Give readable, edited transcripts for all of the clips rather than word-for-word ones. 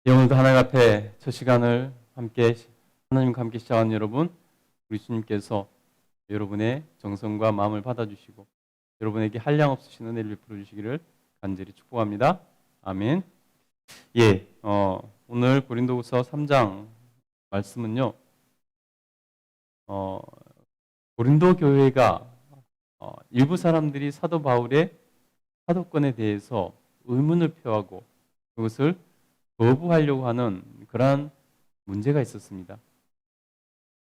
오늘도 하나님 앞에 첫 시간을 함께 하나님과 함께 시작한 여러분, 우리 주님께서 여러분의 정성과 마음을 받아주시고 여러분에게 한량 없으신 은혜를 베풀어 주시기를 간절히 축복합니다. 아멘. 오늘 고린도후서 3장 말씀은요, 고린도 교회가 일부 사람들이 사도 바울의 사도권에 대해서 의문을 표하고 그것을 거부하려고 하는 그러한 문제가 있었습니다.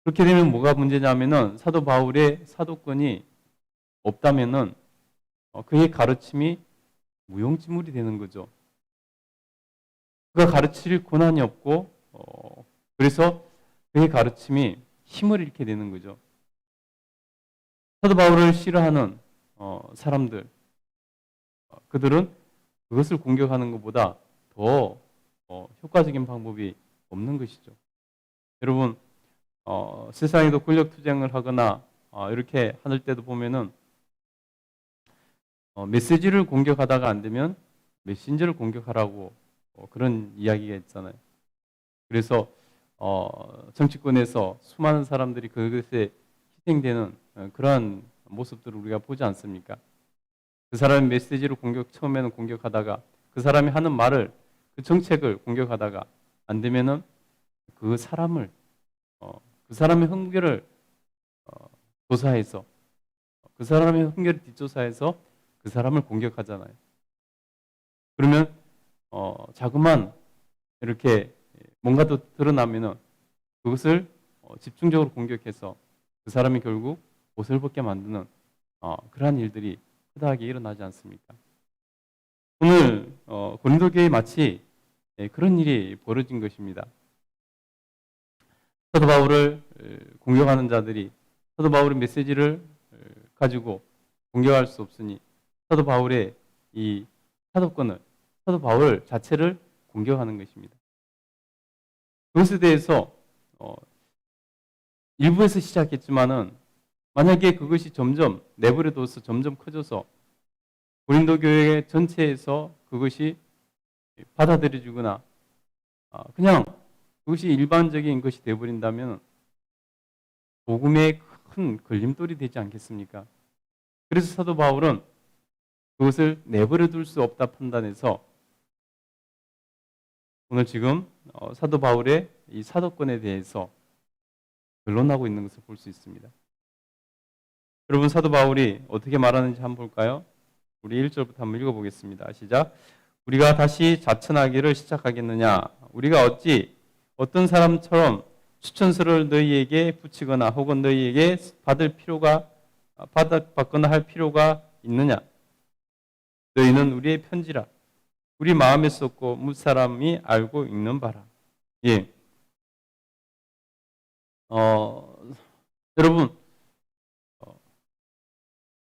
그렇게 되면 뭐가 문제냐면은 사도 바울의 사도권이 없다면은 그의 가르침이 무용지물이 되는 거죠. 그가 가르칠 권한이 없고 그래서 그의 가르침이 힘을 잃게 되는 거죠. 사도 바울을 싫어하는 사람들, 그들은 그것을 공격하는 것보다 더 효과적인 방법이 없는 것이죠. 여러분, 세상에도 권력 투쟁을 하거나 이렇게 할 때도 보면은 메시지를 공격하다가 안 되면 메신저를 공격하라고 그런 이야기가 있잖아요. 그래서 정치권에서 수많은 사람들이 그것에 희생되는 그러한 모습들을 우리가 보지 않습니까? 그 사람의 메시지를 처음에는 공격하다가 그 사람이 하는 말을 그 정책을 공격하다가 안 되면은 그 사람의 흥결을 조사해서 그 사람의 흥결을 뒷조사해서 그 사람을 공격하잖아요. 그러면 자그만 이렇게 뭔가 더 드러나면은 그것을 집중적으로 공격해서 그 사람이 결국 옷을 벗게 만드는 그러한 일들이 흔하게 일어나지 않습니까? 오늘 고린도 교회에 마치 그런 일이 벌어진 것입니다. 사도 바울을 공격하는 자들이 사도 바울의 메시지를 가지고 공격할 수 없으니 사도 바울의 이 사도권을, 사도 바울 자체를 공격하는 것입니다. 그것에 대해서 일부에서 시작했지만은 만약에 그것이 점점 내버려둬서 점점 커져서 고린도 교회 전체에서 그것이 받아들여지거나 그냥 그것이 일반적인 것이 되어버린다면 복음에 큰 걸림돌이 되지 않겠습니까? 그래서 사도 바울은 그것을 내버려둘 수 없다 판단해서 오늘 지금 사도 바울의 이 사도권에 대해서 변론하고 있는 것을 볼 수 있습니다. 여러분, 사도 바울이 어떻게 말하는지 한번 볼까요? 우리 1절부터 한번 읽어보겠습니다. 시작. 우리가 다시 자천하기를 시작하겠느냐? 우리가 어찌 어떤 사람처럼 추천서를 너희에게 붙이거나 혹은 너희에게 받거나 할 필요가 있느냐? 너희는 우리의 편지라. 우리 마음에 썼고 무사람이 알고 읽는 바라. 여러분,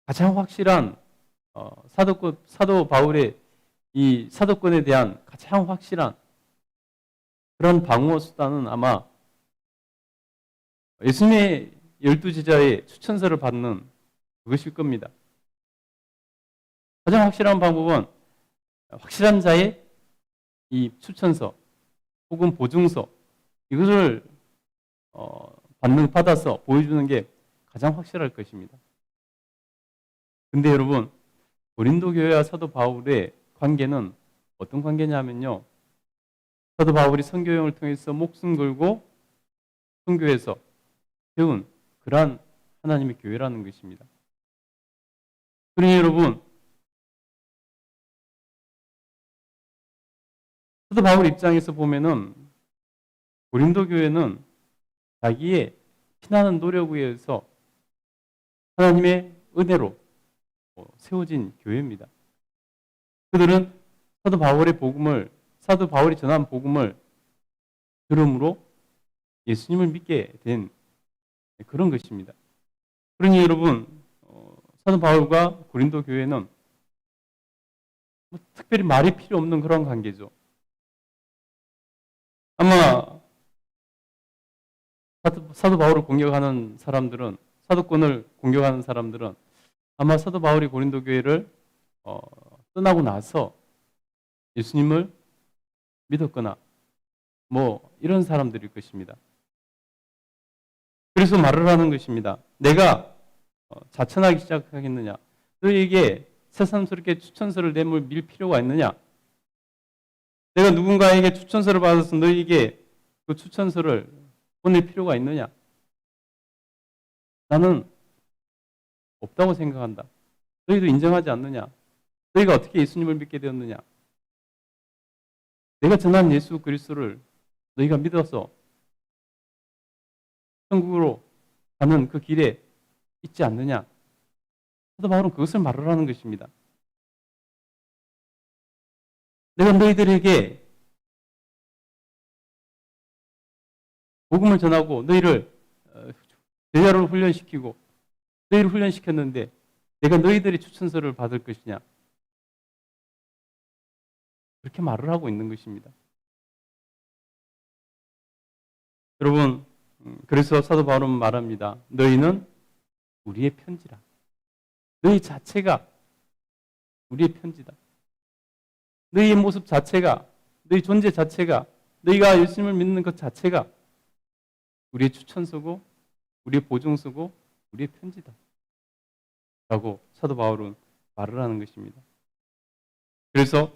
가장 확실한 사도 바울의 이 사도권에 대한 가장 확실한 그런 방어 수단은 아마 예수님의 12제자의 추천서를 받는 그것일 겁니다. 가장 확실한 방법은 확실한 자의 이 추천서 혹은 보증서 이것을 받아서 보여주는 게 가장 확실할 것입니다. 근데 여러분, 고린도 교회와 사도 바울의 관계는 어떤 관계냐면요, 사도 바울이 선교여행을 통해서 목숨 걸고 선교해서 세운 그러한 하나님의 교회라는 것입니다. 그러니 여러분, 사도 바울 입장에서 보면은 고린도 교회는 자기의 피나는 노력에 의해서 하나님의 은혜로 세워진 교회입니다. 그들은 사도 바울이 전한 복음을 들음으로 예수님을 믿게 된 그런 것입니다. 그러니 여러분, 사도 바울과 고린도 교회는 특별히 말이 필요 없는 그런 관계죠. 아마 사도 바울을 공격하는 사람들은, 사도권을 공격하는 사람들은 아마 사도 바울이 고린도 교회를 떠나고 나서 예수님을 믿었거나 뭐 이런 사람들일 것입니다. 그래서 말을 하는 것입니다. 내가 자천하기 시작하겠느냐? 너에게 새삼스럽게 추천서를 내밀 필요가 있느냐? 내가 누군가에게 추천서를 받아서 너에게 그 추천서를 보낼 필요가 있느냐? 나는 없다고 생각한다. 너희도 인정하지 않느냐? 너희가 어떻게 예수님을 믿게 되었느냐? 내가 전한 예수 그리스도를 너희가 믿어서 천국으로 가는 그 길에 있지 않느냐? 사도 바울은 그것을 말을 하는 것입니다. 내가 너희들에게 복음을 전하고 너희를 제자로 훈련시키고 너희를 훈련시켰는데 내가 너희들의 추천서를 받을 것이냐? 그렇게 말을 하고 있는 것입니다. 여러분, 그래서 사도 바울은 말합니다. 너희는 우리의 편지라. 너희 자체가 우리의 편지다. 너희의 모습 자체가, 너희 존재 자체가, 너희가 예수님을 믿는 것 자체가 우리의 추천서고, 우리의 보증서고, 우리의 편지다. 라고 사도 바울은 말을 하는 것입니다. 그래서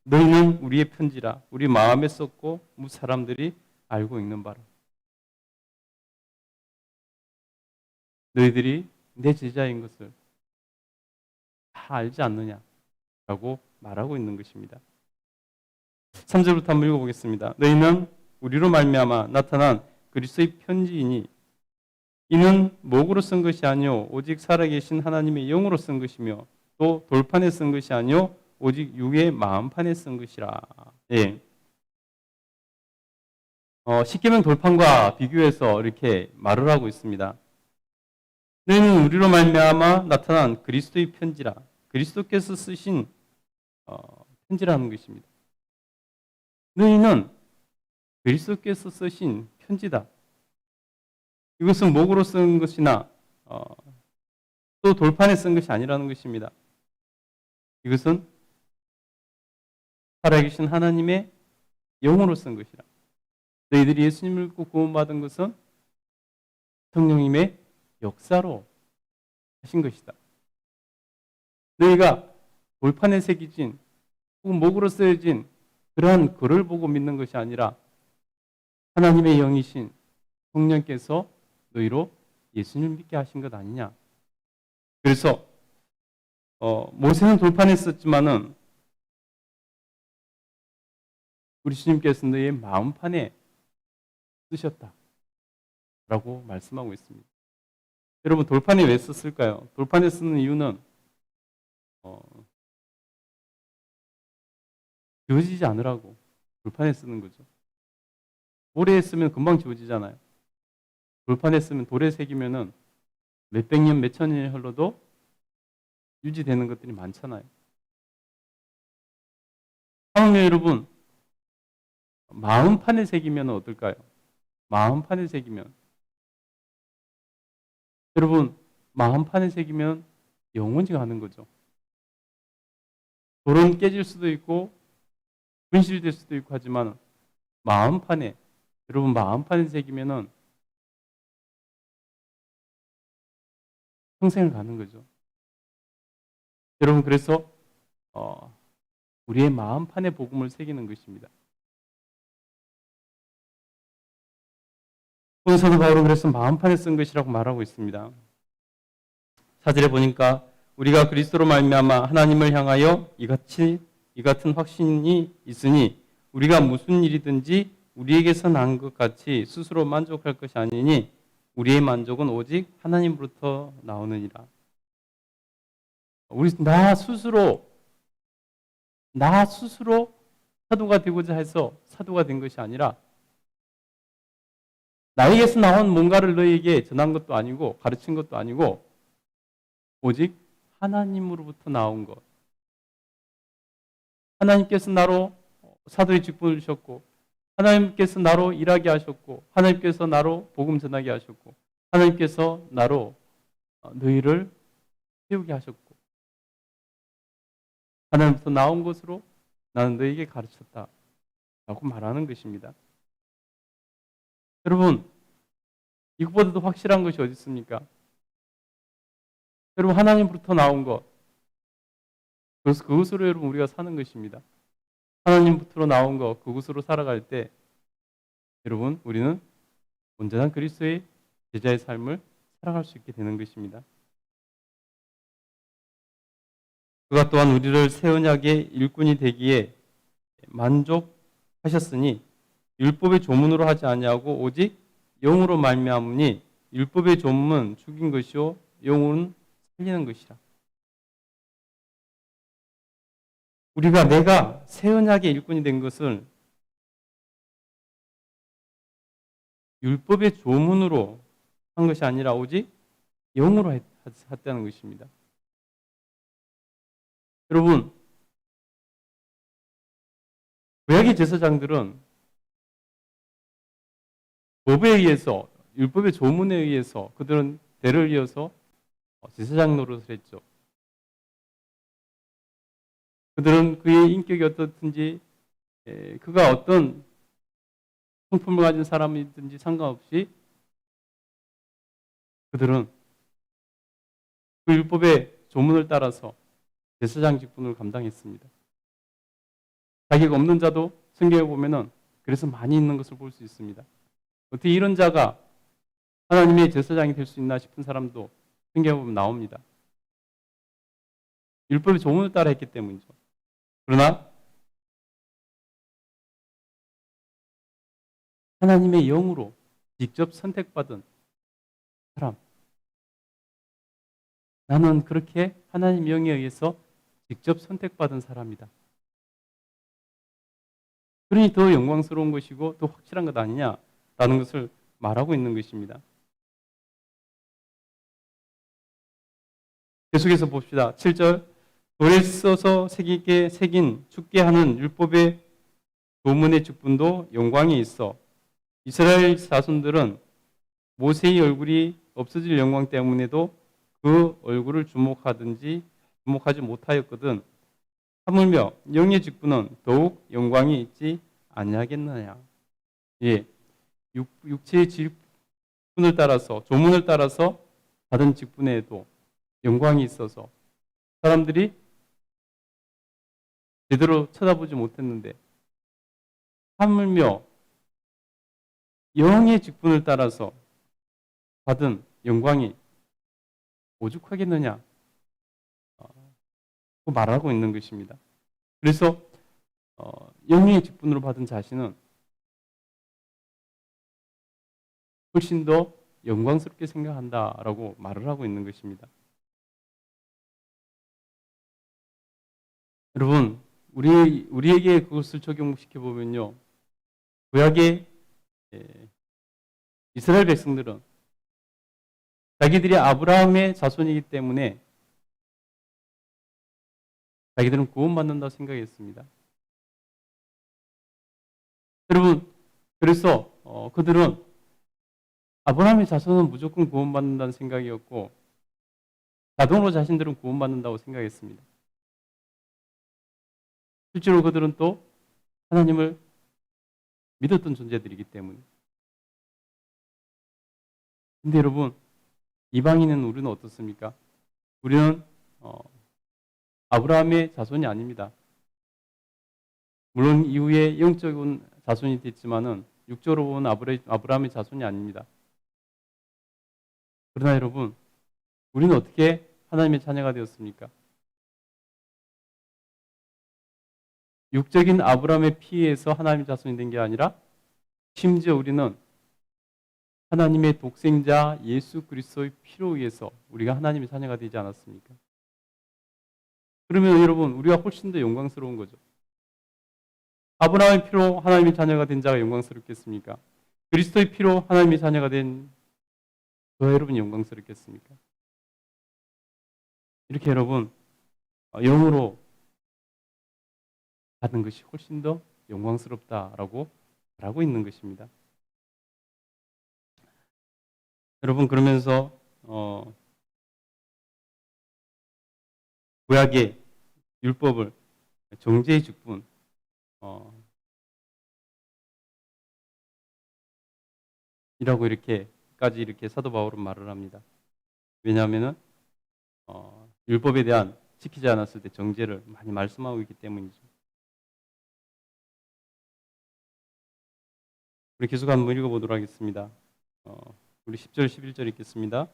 너희는 우리의 편지라. 우리 마음에 썼고 사람들이 알고 있는 바라. 너희들이 내 제자인 것을 다 알지 않느냐라고 말하고 있는 것입니다. 3절부터 한번 읽어보겠습니다. 너희는 우리로 말미암아 나타난 그리스도의 편지이니 이는 목으로 쓴 것이 아니요 오직 살아계신 하나님의 영으로 쓴 것이며 또 돌판에 쓴 것이 아니요 오직 육의 마음판에 쓴 것이라. 예. 십계명 돌판과 비교해서 이렇게 말을 하고 있습니다. 너희는 우리로 말미암아 나타난 그리스도의 편지라. 그리스도께서 쓰신 편지라는 것입니다. 너희는 그리스도께서 쓰신 편지다. 이것은 목으로 쓴 것이나 또 돌판에 쓴 것이 아니라는 것입니다. 이것은 살아계신 하나님의 영으로 쓴 것이라. 너희들이 예수님을 믿고 구원받은 것은 성령님의 역사로 하신 것이다. 너희가 돌판에 새겨진 혹은 목으로 쓰여진 그러한 글을 보고 믿는 것이 아니라 하나님의 영이신 성령께서 너희로 예수님을 믿게 하신 것 아니냐. 그래서 모세는 돌판에 썼지만은 우리 주님께서 너희의 마음판에 쓰셨다 라고 말씀하고 있습니다. 여러분 돌판에 왜 썼을까요? 돌판에 쓰는 이유는 지워지지 않으라고 돌판에 쓰는 거죠. 돌에 쓰면 금방 지워지잖아요. 돌판에 쓰면 돌에 새기면은 몇백 년, 몇천 년이 흘러도 유지되는 것들이 많잖아요. 사랑하는 여러분, 마음판에 새기면 어떨까요? 마음판에 새기면 여러분 마음판에 새기면 영원히 가는 거죠. 돌은 깨질 수도 있고 분실될 수도 있고 하지만 마음판에 여러분 마음판에 새기면은 평생을 가는 거죠. 여러분 그래서 우리의 마음판에 복음을 새기는 것입니다. 오늘 사도 바울은 그래서 마음판에 쓴 것이라고 말하고 있습니다. 4절에 보니까 우리가 그리스도로 말미암아 하나님을 향하여 이 같은 확신이 있으니 우리가 무슨 일이든지 우리에게서 난 것 같이 스스로 만족할 것이 아니니 우리의 만족은 오직 하나님으로부터 나오느니라. 나 스스로 사도가 되고자 해서 사도가 된 것이 아니라 나에게서 나온 뭔가를 너희에게 전한 것도 아니고 가르친 것도 아니고 오직 하나님으로부터 나온 것. 하나님께서 나로 사도의 직분을 주셨고 하나님께서 나로 일하게 하셨고 하나님께서 나로 복음 전하게 하셨고 하나님께서 나로 너희를 세우게 하셨고 하나님부터 나온 것으로 나는 너희에게 가르쳤다. 라고 말하는 것입니다. 여러분, 이것보다도 확실한 것이 어디 있습니까? 여러분, 하나님으로부터 나온 것, 그래서 그것으로 여러분 우리가 사는 것입니다. 하나님부터 나온 것, 그것으로 살아갈 때 여러분 우리는 온전한 그리스도의 제자의 삶을 살아갈 수 있게 되는 것입니다. 그가 또한 우리를 새 언약의 일꾼이 되기에 만족하셨으니 율법의 조문으로 하지 아니하고 오직 영으로 말미암으니 율법의 조문은 죽인 것이요 영은 살리는 것이라. 내가 새 언약의 일꾼이 된 것은 율법의 조문으로 한 것이 아니라 오직 영으로 했다는 것입니다. 여러분, 구약의 제사장들은 법에 의해서, 율법의 조문에 의해서 그들은 대를 이어서 제사장 노릇을 했죠. 그들은 그의 인격이 어떻든지, 그가 어떤 성품을 가진 사람이든지 상관없이 그들은 그 율법의 조문을 따라서 제사장 직분을 감당했습니다. 자기가 없는 자도 성경에 보면은 그래서 많이 있는 것을 볼 수 있습니다. 어떻게 이런 자가 하나님의 제사장이 될 수 있나 싶은 사람도 성경에 보면 나옵니다. 율법의 조문을 따라 했기 때문이죠. 그러나 하나님의 영으로 직접 선택받은 사람, 나는 그렇게 하나님의 영에 의해서 직접 선택받은 사람이다. 그러니 더 영광스러운 것이고 더 확실한 것 아니냐라는 것을 말하고 있는 것입니다. 계속해서 봅시다. 7절 돌에 써서 새긴 죽게 하는 율법의 도문의 직분도 영광이 있어 이스라엘 자손들은 모세의 얼굴이 없어질 영광 때문에도 그 얼굴을 주목하지 못하였거든. 하물며 영의 직분은 더욱 영광이 있지 아니하겠느냐. 예, 육체의 직분을 따라서 조문을 따라서 받은 직분에도 영광이 있어서 사람들이 제대로 쳐다보지 못했는데 하물며 영의 직분을 따라서 받은 영광이 오죽하겠느냐 말하고 있는 것입니다. 그래서 영의 직분으로 받은 자신은 훨씬 더 영광스럽게 생각한다라고 말을 하고 있는 것입니다. 여러분, 우리에게 그것을 적용시켜 보면요, 구약의 이스라엘 백성들은 자기들이 아브라함의 자손이기 때문에 자기들은 구원받는다고 생각했습니다. 여러분, 그래서 그들은 아브라함의 자손은 무조건 구원받는다는 생각이었고 자동으로 자신들은 구원받는다고 생각했습니다. 실제로 그들은 또 하나님을 믿었던 존재들이기 때문에. 근데 여러분, 이방인은 우리는 어떻습니까? 우리는 아브라함의 자손이 아닙니다. 물론 이후에 영적인 자손이 됐지만은 육적으로 보면 아브라함의 자손이 아닙니다. 그러나 여러분, 우리는 어떻게 하나님의 자녀가 되었습니까? 육적인 아브라함의 피에서 하나님의 자손이 된 게 아니라 심지어 우리는 하나님의 독생자 예수 그리스도의 피로 의해서 우리가 하나님의 자녀가 되지 않았습니까? 그러면 여러분, 우리가 훨씬 더 영광스러운 거죠. 아브라함의 피로 하나님의 자녀가 된 자가 영광스럽겠습니까? 그리스도의 피로 하나님의 자녀가 된 저와 여러분이 영광스럽겠습니까? 이렇게 여러분, 영으로 받는 것이 훨씬 더 영광스럽다라고 말하고 있는 것입니다. 여러분, 그러면서 구약의 율법을 정죄의 직분, 이렇게까지 이렇게 사도 바울은 말을 합니다. 왜냐하면은 율법에 대한 지키지 않았을 때 정죄를 많이 말씀하고 있기 때문이죠. 우리 계속 한번 읽어보도록 하겠습니다. 우리 10절, 11절 읽겠습니다.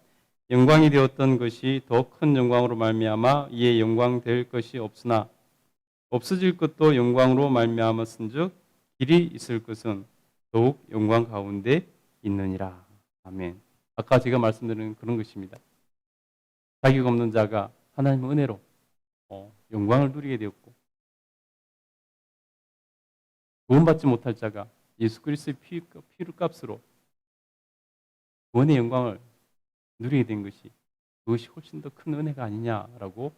영광이 되었던 것이 더 큰 영광으로 말미암아 이에 영광 될 것이 없으나 없어질 것도 영광으로 말미암았은즉 길이 있을 것은 더욱 영광 가운데 있느니라. 아멘. 아까 제가 말씀드린 그런 것입니다. 자격 없는 자가 하나님의 은혜로 영광을 누리게 되었고, 구원받지 못할 자가 예수 그리스도의 피를 값으로 구원의 영광을 누리게 된 것이, 그것이 훨씬 더 큰 은혜가 아니냐라고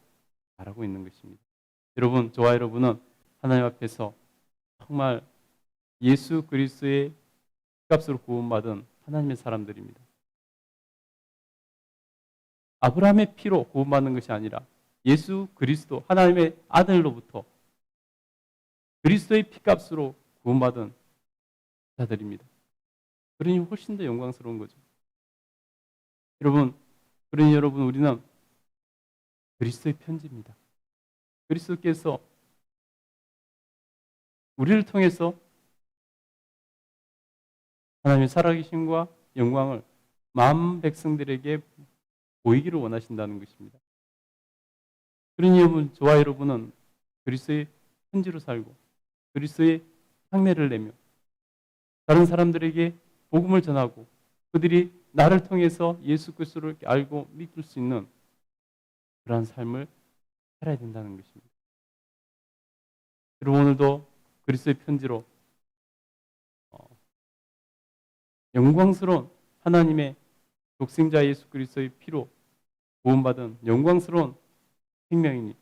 말하고 있는 것입니다. 여러분, 저와 여러분은 하나님 앞에서 정말 예수 그리스도의 값으로 구원받은 하나님의 사람들입니다. 아브라함의 피로 구원받는 것이 아니라 예수 그리스도 하나님의 아들로부터 그리스도의 피값으로 구원받은 자들입니다. 그러니 훨씬 더 영광스러운 거죠. 그러니 여러분, 우리는 그리스도의 편지입니다. 그리스도께서 우리를 통해서 하나님의 살아계심과 영광을 만 백성들에게 보이기를 원하신다는 것입니다. 그러니 여러분, 저와 여러분은 그리스도의 편지로 살고 그리스도의 향내를 내며 다른 사람들에게 복음을 전하고 그들이 나를 통해서 예수 그리스도를 알고 믿을 수 있는 그러한 삶을 살아야 된다는 것입니다. 여러분, 오늘도 그리스도의 편지로 영광스러운 하나님의 독생자 예수 그리스도의 피로 구원받은 영광스러운 생명이니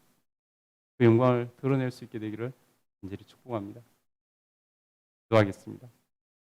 그 영광을 드러낼 수 있게 되기를 간절히 축복합니다. 기도하겠습니다.